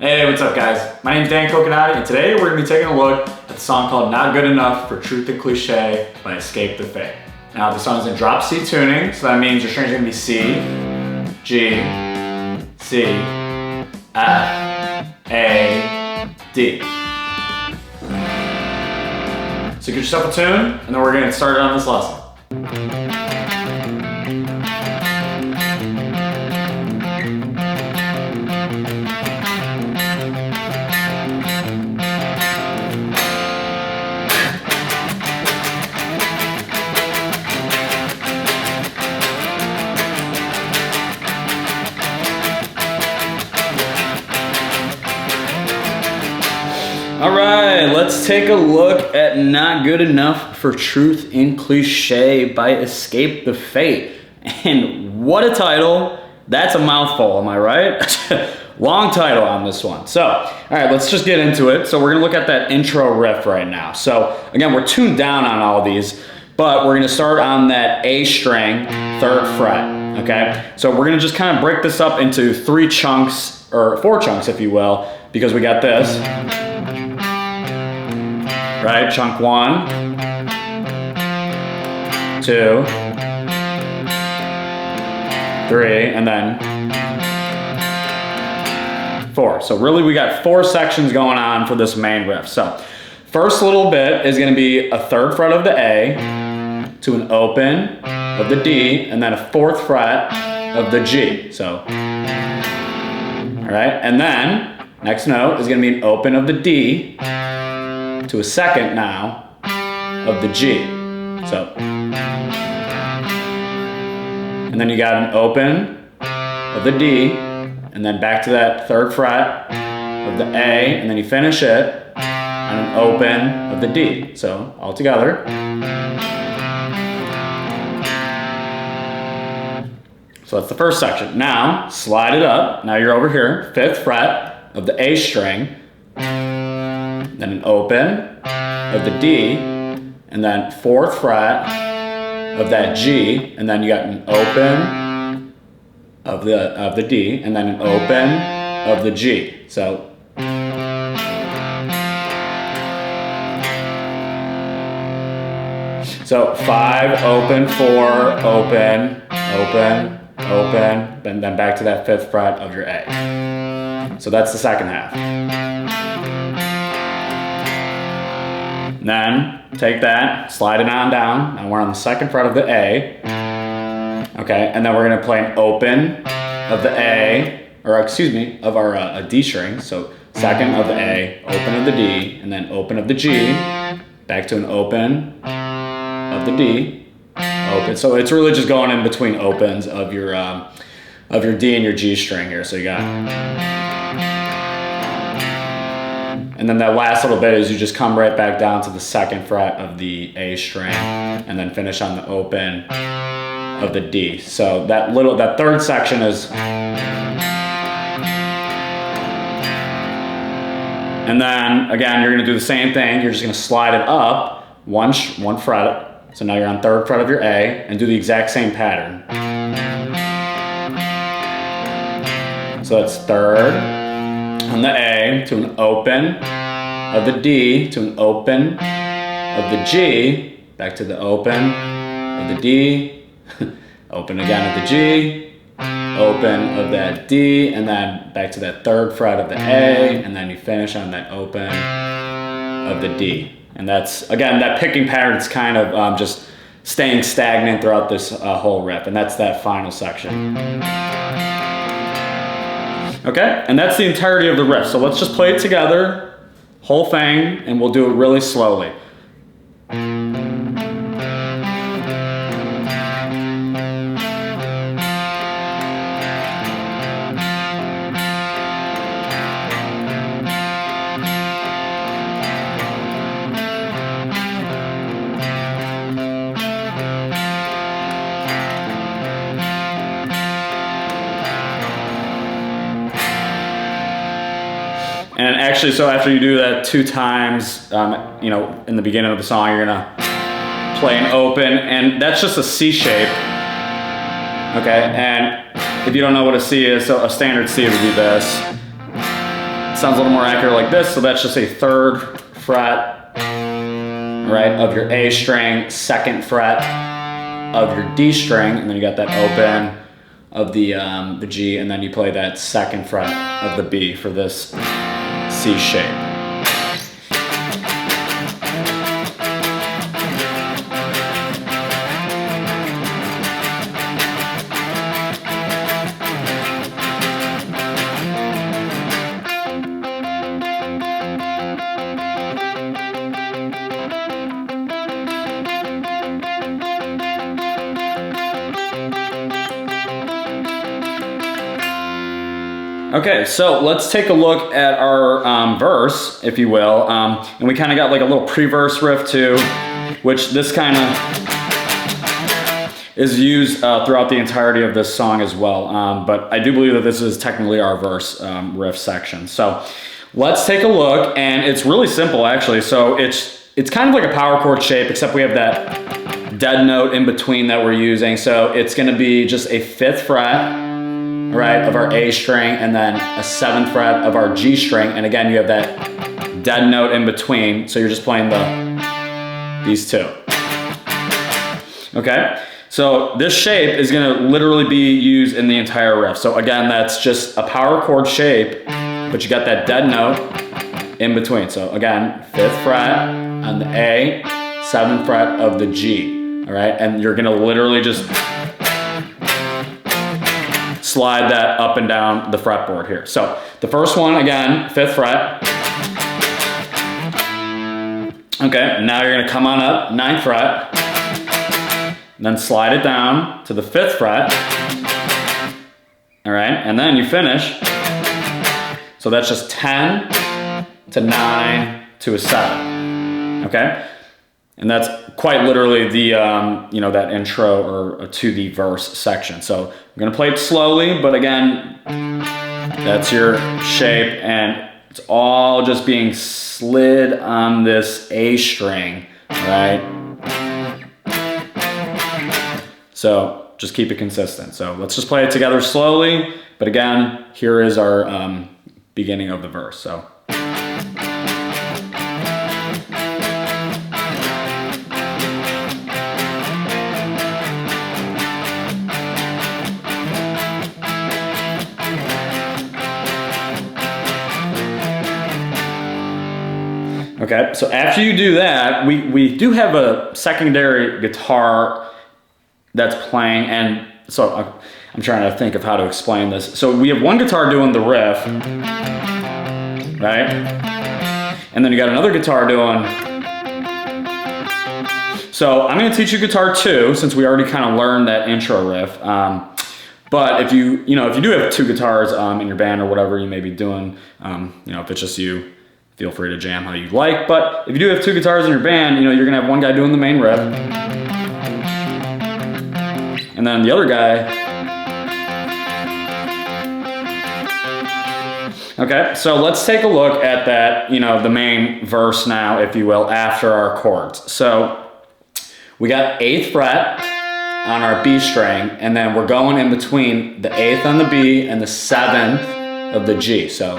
Hey, what's up guys? My name's Dan Coconati, and today we're gonna be taking a look at the song called Not Good Enough for Truth and Cliché by Escape the Fate. Now the song is in drop C tuning, so that means your strings are gonna be C, G, C, F, A, D. So get yourself a tune, and then we're gonna get started on this lesson. All right, let's take a look at Not Good Enough for Truth in Cliché by Escape the Fate. And what a title. That's a mouthful, am I right? Long title on this one. So, all right, let's just get into it. So we're gonna look at that intro riff right now. So again, we're tuned down on all these, but we're gonna start on that A string, 3rd fret, okay? So we're gonna just kind of break this up into 3 chunks, or 4 chunks if you will, because we got this. Right, chunk 1, 2, 3, and then 4. So really we got 4 sections going on for this main riff. So first little bit is gonna be a 3rd fret of the A to an open of the D, and then a 4th fret of the G. So, all right, and then next note is gonna be an open of the D to a 2nd now of the G. So, and then you got an open of the D, and then back to that 3rd fret of the A, and then you finish it on an open of the D. So, all together. So that's the first section. Now, slide it up. Now you're over here, 5th fret of the A string, then an open of the D, and then 4th fret of that G, and then you got an open of the D, and then an open of the G. So so 5 open, 4 open, open, open, then back to that 5th fret of your A. So that's the second half. Then take that, slide it on down. Now we're on the 2nd fret of the A. Okay, and then we're gonna play an open of the A, or excuse me, of our a D string. So 2nd of the A, open of the D, and then open of the G, back to an open of the D, open. So it's really just going in between opens of your D and your G string here. So you got. And then that last little bit is you just come right back down to the 2nd fret of the A string and then finish on the open of the D. So that 3rd section is, and then again, you're gonna do the same thing. You're just gonna slide it up one fret. So now you're on 3rd fret of your A and do the exact same pattern. So that's 3rd on the A to an open of the D to an open of the G, back to the open of the D, open again of the G, open of that D, and then back to that 3rd fret of the A, and then you finish on that open of the D. And that's, again, that picking pattern is kind of just staying stagnant throughout this whole riff, and that's that final section. Okay, and that's the entirety of the riff. So let's just play it together, whole thing, and we'll do it really slowly. And actually, so after you do that 2 times, you know, in the beginning of the song, you're gonna play an open, and that's just a C shape. Okay, and if you don't know what a C is, so a standard C would be this. sounds a little more accurate like this. So that's just a 3rd fret, right, of your A string, 2nd fret of your D string, and then you got that open of the G, and then you play that 2nd fret of the B for this C shape. Okay, so let's take a look at our verse, if you will. And we kind of got like a little pre-verse riff too, which this kind of is used throughout the entirety of this song as well. But I do believe that this is technically our verse riff section. So let's take a look, and it's really simple actually. So it's kind of like a power chord shape, except we have that dead note in between that we're using. So it's gonna be just a 5th fret, right, of our A string, and then a 7th fret of our G string, and again you have that dead note in between, so you're just playing these two. Okay, so this shape is going to literally be used in the entire riff. So again, that's just a power chord shape, but you got that dead note in between. So again, 5th fret on the A, 7th fret of the G, all right, and you're going to literally just slide that up and down the fretboard here. So the first one, again, 5th fret. Okay, now you're gonna come on up, 9th fret, then slide it down to the 5th fret. All right, and then you finish. So that's just 10 to 9 to a 7, okay? And that's quite literally the, you know, that intro or to the verse section. So I'm gonna play it slowly, but again, that's your shape, and it's all just being slid on this A string, right? So just keep it consistent. So let's just play it together slowly, but again, here is our beginning of the verse. So. Okay, so after you do that, we do have a secondary guitar that's playing, and so I'm trying to think of how to explain this. So we have one guitar doing the riff, right? And then you got another guitar doing. So I'm gonna teach you guitar 2, since we already kind of learned that intro riff. But if you do have 2 guitars in your band or whatever you may be doing, if it's just you, feel free to jam how you like. But if you do have 2 guitars in your band, you're gonna have one guy doing the main riff, and then the other guy. Okay, so let's take a look at that, the main verse now, if you will, after our chords. So we got 8th fret on our B string, and then we're going in between the 8th on the B and the 7th of the G. So,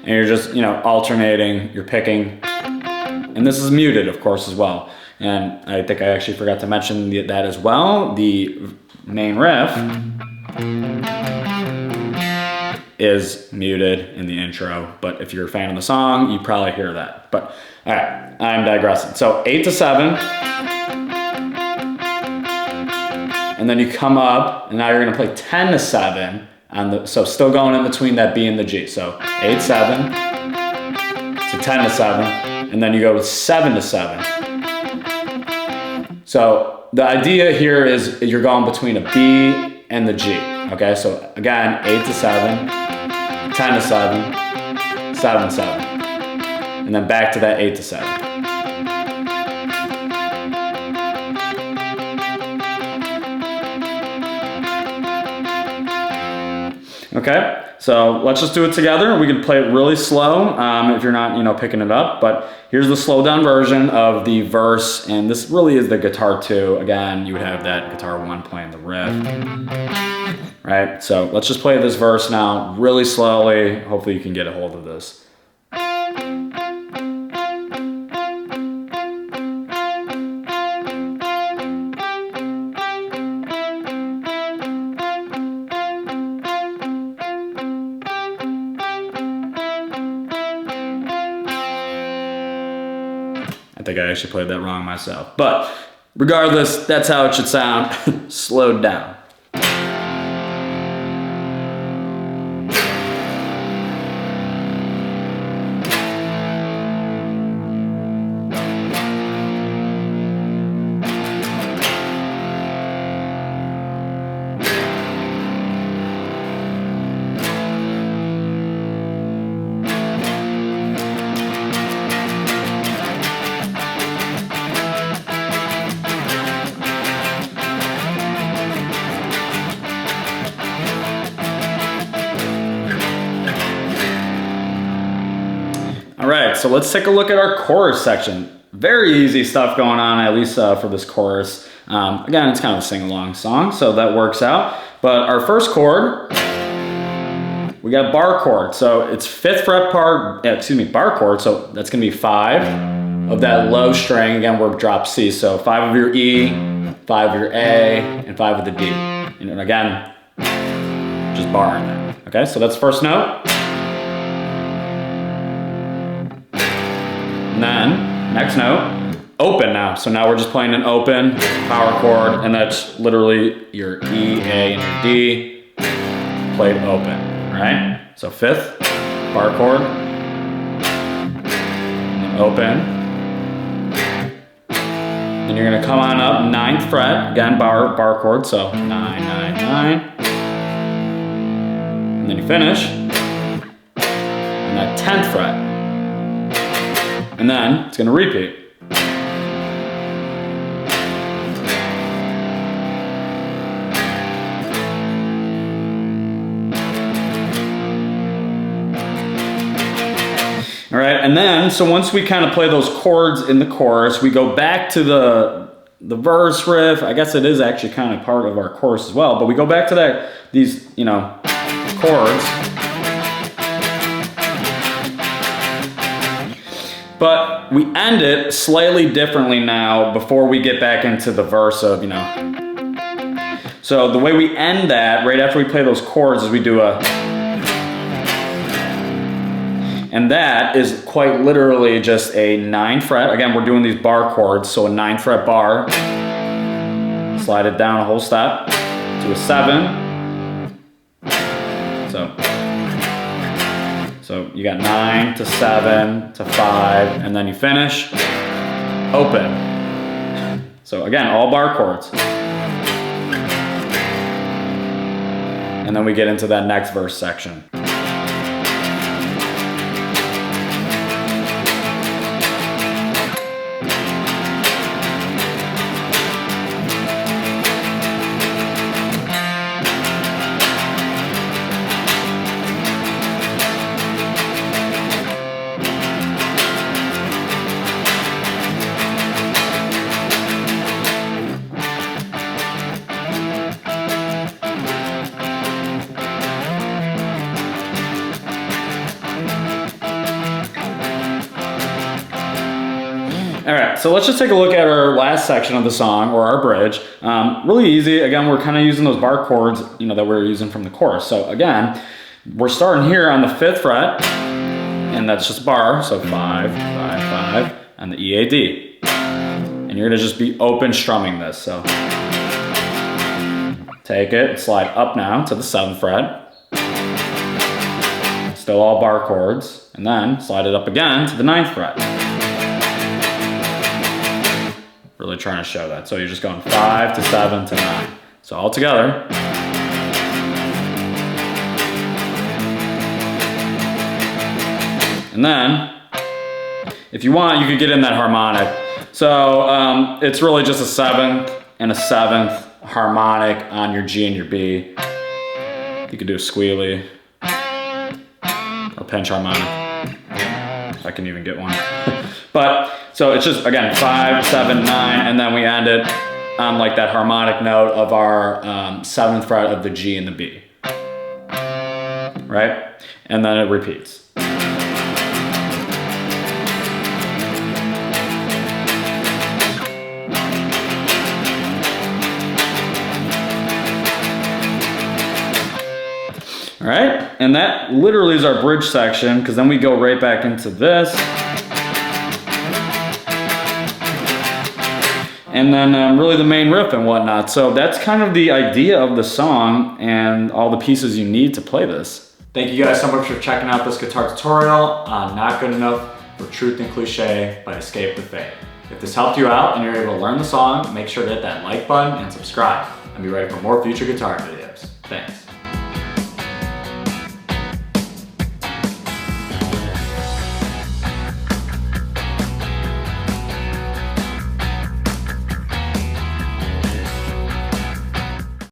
and you're just, alternating, you're picking, and this is muted, of course, as well. And I think I actually forgot to mention that as well. The main riff is muted in the intro, but if you're a fan of the song, you probably hear that. But all right, I'm digressing. So 8 to 7, and then you come up, and now you're gonna play 10 to 7 on the, so still going in between that B and the G. So 8, 7 to 10 to 7, and then you go with 7 to 7. So the idea here is you're going between a B and the G. Okay, so again, 8 to 7, 10 to 7, 7, 7, and then back to that 8 to 7. Okay, so let's just do it together. We can play it really slow if you're not, picking it up, but here's the slow down version of the verse, and this really is the guitar 2. Again, you would have that guitar 1 playing the riff, right? So let's just play this verse now really slowly. Hopefully you can get a hold of this. I think I actually played that wrong myself. But regardless, that's how it should sound, slowed down. All right, so let's take a look at our chorus section. Very easy stuff going on, at least for this chorus. Again, it's kind of a sing-along song, so that works out. But our first chord, we got a bar chord. So it's 5th fret bar chord, so that's gonna be 5 of that low string. Again, we're drop C, so 5 of your E, 5 of your A, and 5 of the D. And again, just bar in there. Okay, so that's the first note. And then, next note, open now. So now we're just playing an open power chord, and that's literally your E, A, and your D played open, all right? So 5th, bar chord, and then open. Then you're gonna come on up, 9th fret, again, bar chord, so 9, 9, 9. And then you finish, and that 10th fret. And then it's gonna repeat. All right, and then, so once we kind of play those chords in the chorus, we go back to the verse riff. I guess it is actually kind of part of our chorus as well, but we go back to these, chords. But we end it slightly differently now before we get back into the verse of, So the way we end that, right after we play those chords, is we do a... And that is quite literally just a 9th fret. Again, we're doing these bar chords, so a 9th fret bar. Slide it down a whole step to a 7. So you got 9 to 7 to 5, and then you finish open. So again, all bar chords. And then we get into that next verse section. All right, so let's just take a look at our last section of the song, or our bridge. Really easy. Again, we're kind of using those bar chords, that we were using from the chorus. So again, we're starting here on the 5th fret, and that's just bar, so 5, 5, 5, and the E, A, D. And you're gonna just be open strumming this, so. Take it, slide up now to the 7th fret. Still all bar chords, and then slide it up again to the 9th fret. Really trying to show that. So you're just going 5 to 7 to 9. So all together. And then, if you want, you could get in that harmonic. So it's really just a 7th and a 7th harmonic on your G and your B. You could do a squealy or pinch harmonic. If I can even get one. But, so it's just, again, 5, 7, 9, and then we end it on like that harmonic note of our 7th fret of the G and the B, right? And then it repeats. All right, and that literally is our bridge section, because then we go right back into this. And then really the main riff and whatnot. So that's kind of the idea of the song and all the pieces you need to play this. Thank you guys so much for checking out this guitar tutorial on Not Good Enough for Truth and Cliché by Escape the Fate. If this helped you out and you're able to learn the song, make sure to hit that like button and subscribe, and be ready for more future guitar videos. Thanks.